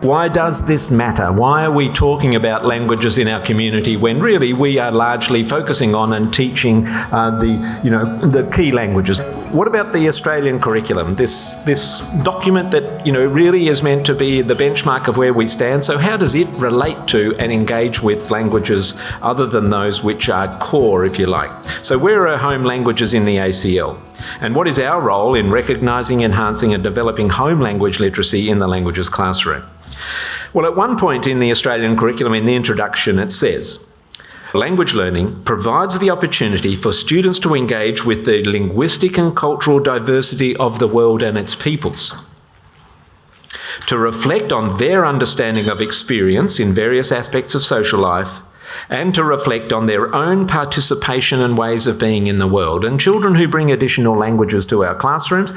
Why does this matter? Why are we talking about languages in our community when really we are largely focusing on and teaching the key languages? What about the Australian curriculum? This document that really is meant to be the benchmark of where we stand. So how does it relate to and engage with languages other than those which are core, if you like? So where are home languages in the ACL? And what is our role in recognising, enhancing and developing home language literacy in the languages classroom? Well, at one point in the Australian curriculum, in the introduction, it says, language learning provides the opportunity for students to engage with the linguistic and cultural diversity of the world and its peoples, to reflect on their understanding of experience in various aspects of social life, and to reflect on their own participation and ways of being in the world. And children who bring additional languages to our classrooms,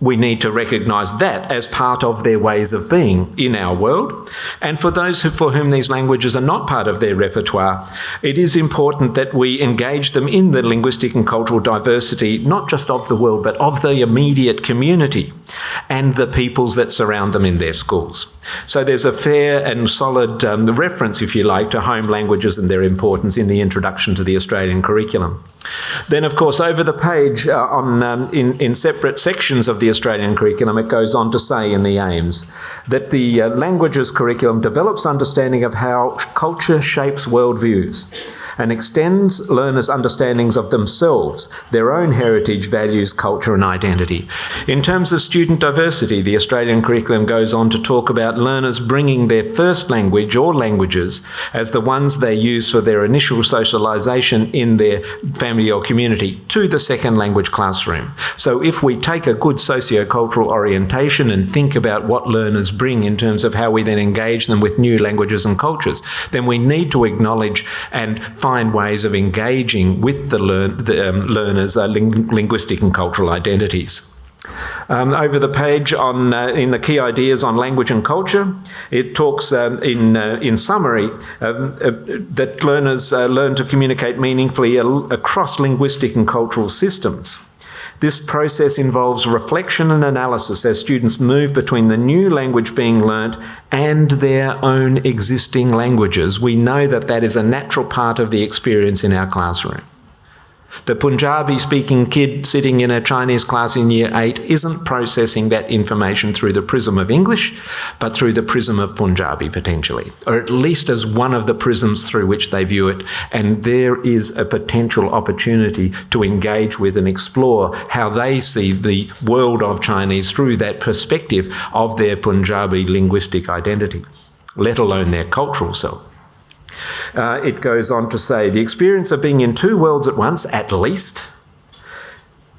we need to recognise that as part of their ways of being in our world. And for those for whom these languages are not part of their repertoire, it is important that we engage them in the linguistic and cultural diversity, not just of the world, but of the immediate community and the peoples that surround them in their schools. So there's a fair and solid reference, if you like, to home languages and their importance in the introduction to the Australian curriculum. Then, of course, over the page in separate sections of the Australian curriculum, it goes on to say in the aims that the languages curriculum develops understanding of how culture shapes worldviews and extends learners' understandings of themselves, their own heritage, values, culture and identity. In terms of student diversity, the Australian curriculum goes on to talk about learners bringing their first language or languages as the ones they use for their initial socialisation in their family or community to the second language classroom. So if we take a good socio-cultural orientation and think about what learners bring in terms of how we then engage them with new languages and cultures, then we need to acknowledge and find ways of engaging with the learners' linguistic and cultural identities. Over the page in the key ideas on language and culture, it talks in summary that learners learn to communicate meaningfully across linguistic and cultural systems. This process involves reflection and analysis as students move between the new language being learnt and their own existing languages. We know that that is a natural part of the experience in our classroom. The Punjabi-speaking kid sitting in a Chinese class in Year 8 isn't processing that information through the prism of English, but through the prism of Punjabi, potentially, or at least as one of the prisms through which they view it. And there is a potential opportunity to engage with and explore how they see the world of Chinese through that perspective of their Punjabi linguistic identity, let alone their cultural self. It goes on to say, the experience of being in two worlds at once, at least,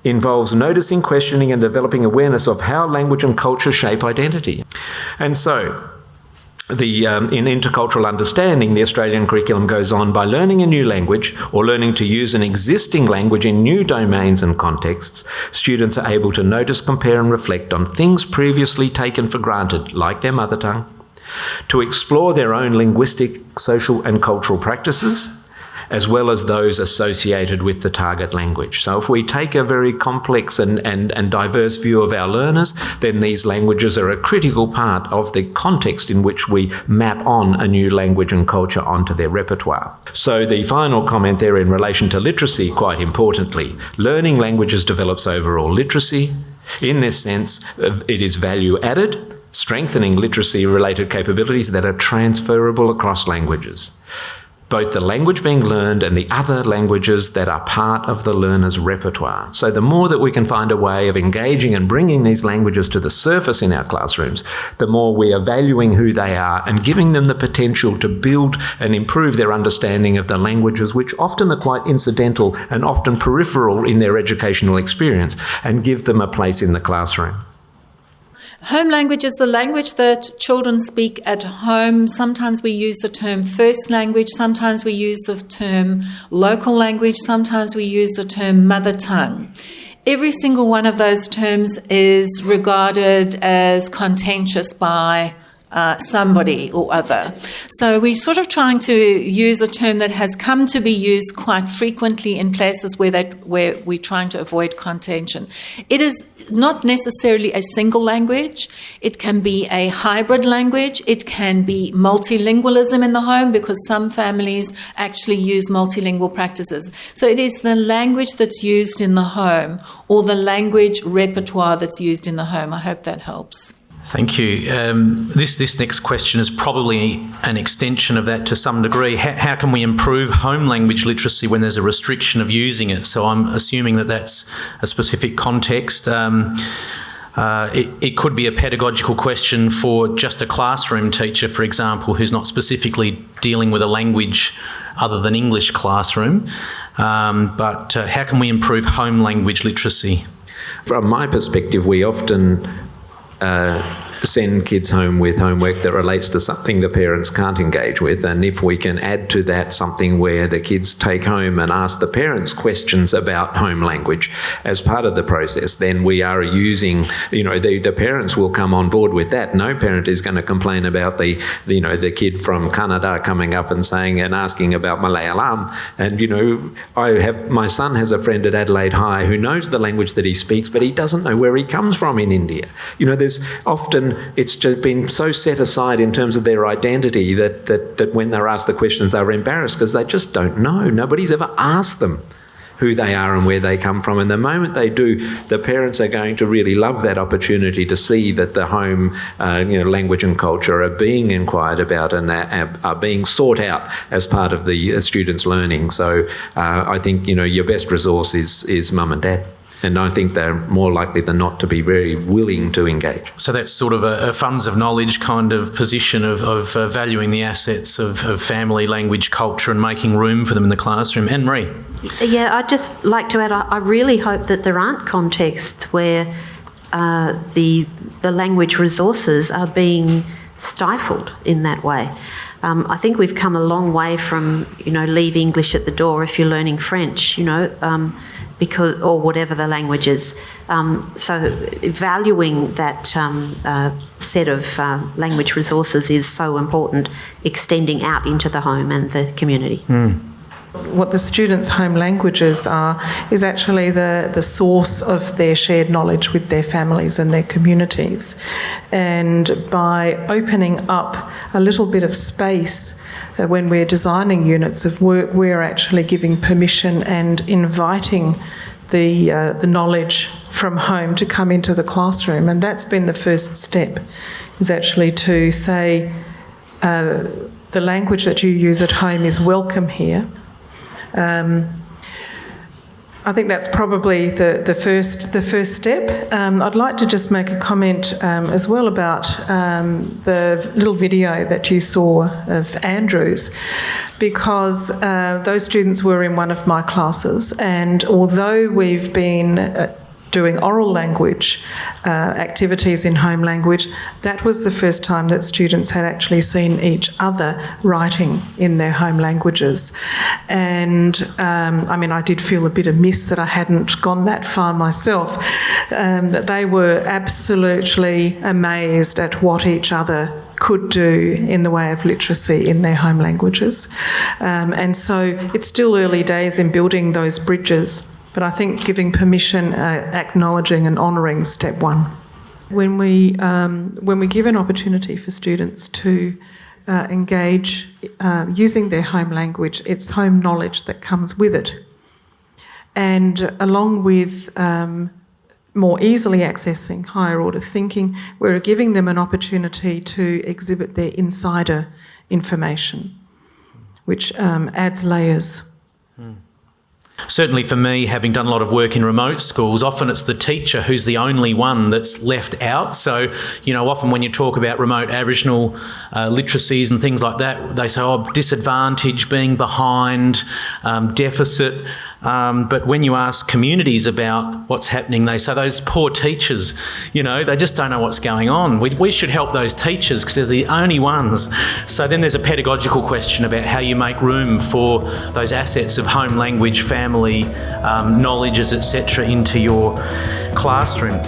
involves noticing, questioning and developing awareness of how language and culture shape identity. And so, in intercultural understanding, the Australian curriculum goes on by learning a new language or learning to use an existing language in new domains and contexts. Students are able to notice, compare and reflect on things previously taken for granted, like their mother tongue, to explore their own linguistic, social and cultural practices, as well as those associated with the target language. So if we take a very complex and diverse view of our learners, then these languages are a critical part of the context in which we map on a new language and culture onto their repertoire. So the final comment there in relation to literacy, quite importantly, learning languages develops overall literacy. In this sense, it is value added, strengthening literacy-related capabilities that are transferable across languages, both the language being learned and the other languages that are part of the learner's repertoire. So the more that we can find a way of engaging and bringing these languages to the surface in our classrooms, the more we are valuing who they are and giving them the potential to build and improve their understanding of the languages, which often are quite incidental and often peripheral in their educational experience, and give them a place in the classroom. Home language is the language that children speak at home. Sometimes we use the term first language, sometimes we use the term local language, sometimes we use the term mother tongue. Every single one of those terms is regarded as contentious by somebody or other. So we're sort of trying to use a term that has come to be used quite frequently in places where we're trying to avoid contention. It is not necessarily a single language. It can be a hybrid language. It can be multilingualism in the home, because some families actually use multilingual practices. So it is the language that's used in the home, or the language repertoire that's used in the home. I hope that helps. Thank you. This next question is probably an extension of that to some degree. How can we improve home language literacy when there's a restriction of using it? So I'm assuming that that's a specific context. It could be a pedagogical question for just a classroom teacher, for example, who's not specifically dealing with a language other than English classroom. But how can we improve home language literacy? From my perspective, we often send kids home with homework that relates to something the parents can't engage with, and if we can add to that something where the kids take home and ask the parents questions about home language as part of the process, then we are using, the parents will come on board with that. No parent is going to complain about the kid from Canada coming up and saying and asking about Malayalam. And my son has a friend at Adelaide High who knows the language that he speaks, but he doesn't know where he comes from in India. There's often, it's just been so set aside in terms of their identity that when they're asked the questions, they're embarrassed because they just don't know. Nobody's ever asked them who they are and where they come from. And the moment they do, the parents are going to really love that opportunity to see that the home language and culture are being inquired about and are being sought out as part of the students' learning. So I think your best resource is mum and dad. And I think they're more likely than not to be very willing to engage. So that's sort of a funds of knowledge kind of position of valuing the assets of family, language, culture, and making room for them in the classroom. Anne-Marie? Yeah, I'd just like to add, I really hope that there aren't contexts where the language resources are being stifled in that way. I think we've come a long way from, leave English at the door if you're learning French, because, or whatever the language is. So valuing that set of language resources is so important, extending out into the home and the community. What the students' home languages are is actually the source of their shared knowledge with their families and their communities. And by opening up a little bit of space when we're designing units of work, we're actually giving permission and inviting the knowledge from home to come into the classroom. And that's been the first step, is actually to say the language that you use at home is welcome here. I think that's probably the first step. I'd like to just make a comment as well about the little video that you saw of Andrew's, because those students were in one of my classes, and although we've been doing oral language activities in home language, that was the first time that students had actually seen each other writing in their home languages. And I did feel a bit amiss that I hadn't gone that far myself. That they were absolutely amazed at what each other could do in the way of literacy in their home languages. And so it's still early days in building those bridges. But I think giving permission, acknowledging and honouring is step one. When we give an opportunity for students to engage using their home language, it's home knowledge that comes with it. And along with more easily accessing higher order thinking, we're giving them an opportunity to exhibit their insider information, which adds layers. Certainly for me, having done a lot of work in remote schools, often it's the teacher who's the only one that's left out. So, often when you talk about remote Aboriginal literacies and things like that, they say, disadvantage, being behind, deficit. But when you ask communities about what's happening, they say those poor teachers, they just don't know what's going on. We should help those teachers because they're the only ones. So then there's a pedagogical question about how you make room for those assets of home language, family, knowledges, etc. into your classroom.